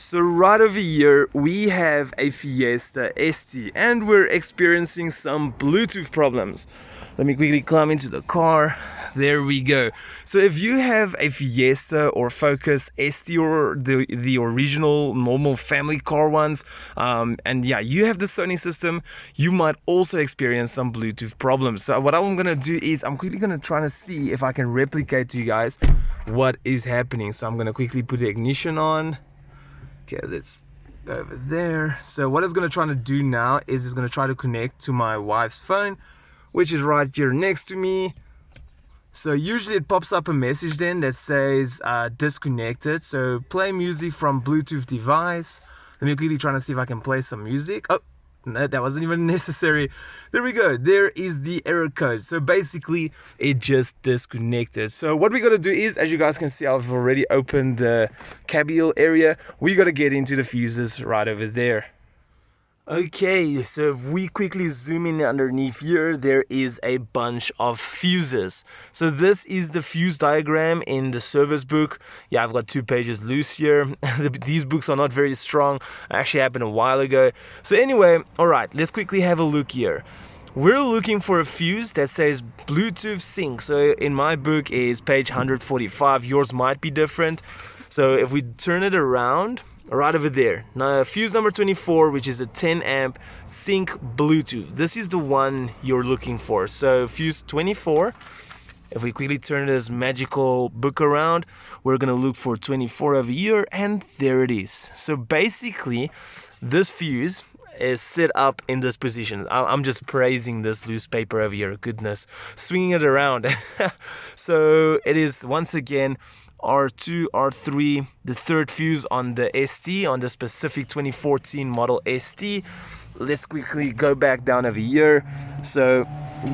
So right over here we have a Fiesta ST and we're experiencing some Bluetooth problems. Let me quickly climb into the car. There we go. So if you have a Fiesta or Focus ST or the original normal family car ones, and yeah, you have the Sony system, you might also experience some Bluetooth problems. So what I'm gonna do is I'm quickly gonna try to see if I can replicate to you guys what is happening. So I'm gonna quickly put the ignition on. Okay, let's go over there. So what it's going to try to do now is it's going to try to connect to my wife's phone, which is right here next to me. So usually it pops up a message then that says disconnected. So play music from Bluetooth device. Let me quickly try to see if I can play some music. Oh, no, that wasn't even necessary. There we go. There is the error code. So basically it just disconnected. So what we got to do is, as you guys can see, I've already opened the cabiel area. We got to get into the fuses right over there. Okay, so if we quickly zoom in underneath here, there is a bunch of fuses. So this is the fuse diagram in the service book. Yeah, I've got 2 pages loose here. These books are not very strong. It actually happened a while ago. So anyway, alright, let's quickly have a look here. We're looking for a fuse that says Bluetooth sync. So in my book is page 145. Yours might be different. So if we turn it around, right over there, now fuse number 24, which is a 10 amp sync Bluetooth. This is the one you're looking for. So fuse 24, if we quickly turn this magical book around, we're gonna look for 24 over here, and there it is. So basically this fuse is set up in this position. I'm just praising this loose paper over here, goodness, swinging it around. So it is once again R2, R3, the third fuse on the ST, on the specific 2014 model ST. Let's quickly go back down over here. So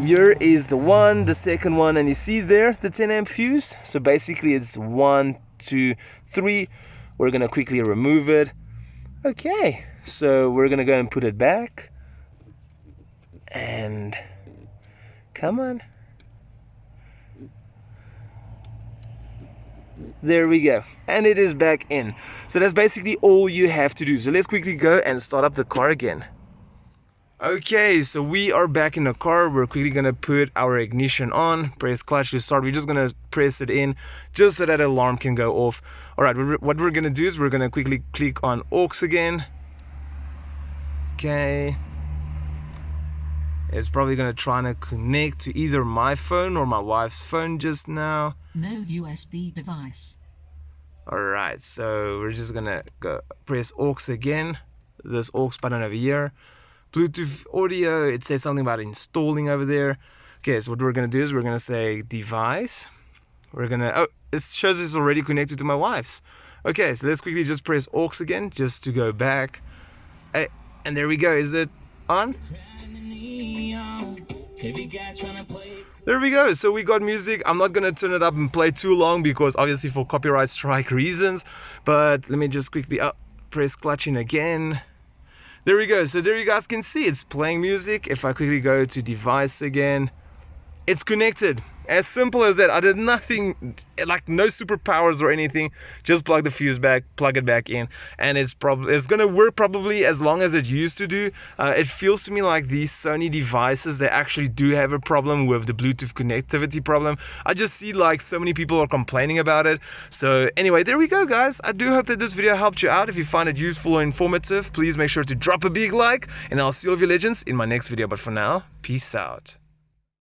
here is the one, the second one, and you see there the 10 amp fuse. So basically it's 1, 2, 3. We're gonna quickly remove it. Okay, so we're gonna go and put it back. And come on. There we go, and it is back in. So that's basically all you have to do. So let's quickly go and start up the car again. Okay, so we are back in the car. We're quickly gonna put our ignition on, press clutch to start. We're just gonna press it in just so that alarm can go off. All right, what we're gonna do is we're gonna quickly click on aux again. Okay, it's probably gonna try to connect to either my phone or my wife's phone just now. No USB device. Alright, so we're just gonna go press aux again. This aux button over here. Bluetooth audio, it says something about installing over there. Okay, so what we're gonna do is we're gonna say device. We're gonna, oh, it shows it's already connected to my wife's. Okay, so let's quickly just press aux again just to go back. Hey, and there we go. Is it on? There we go. So we got music. I'm not gonna turn it up and play too long because obviously for copyright strike reasons, but let me just quickly press clutch in again. There we go. So there you guys can see it's playing music. If I quickly go to device again, it's connected. As simple as that. I did nothing, like no superpowers or anything. Just plug the fuse back, plug it back in, and it's gonna work probably as long as it used to do. It feels to me like these Sony devices, they actually do have a problem with the Bluetooth connectivity problem. I just see like so many people are complaining about it. So anyway, there we go, guys. I do hope that this video helped you out. If you find it useful or informative, please make sure to drop a big like, and I'll see all of you legends in my next video. But for now, peace out.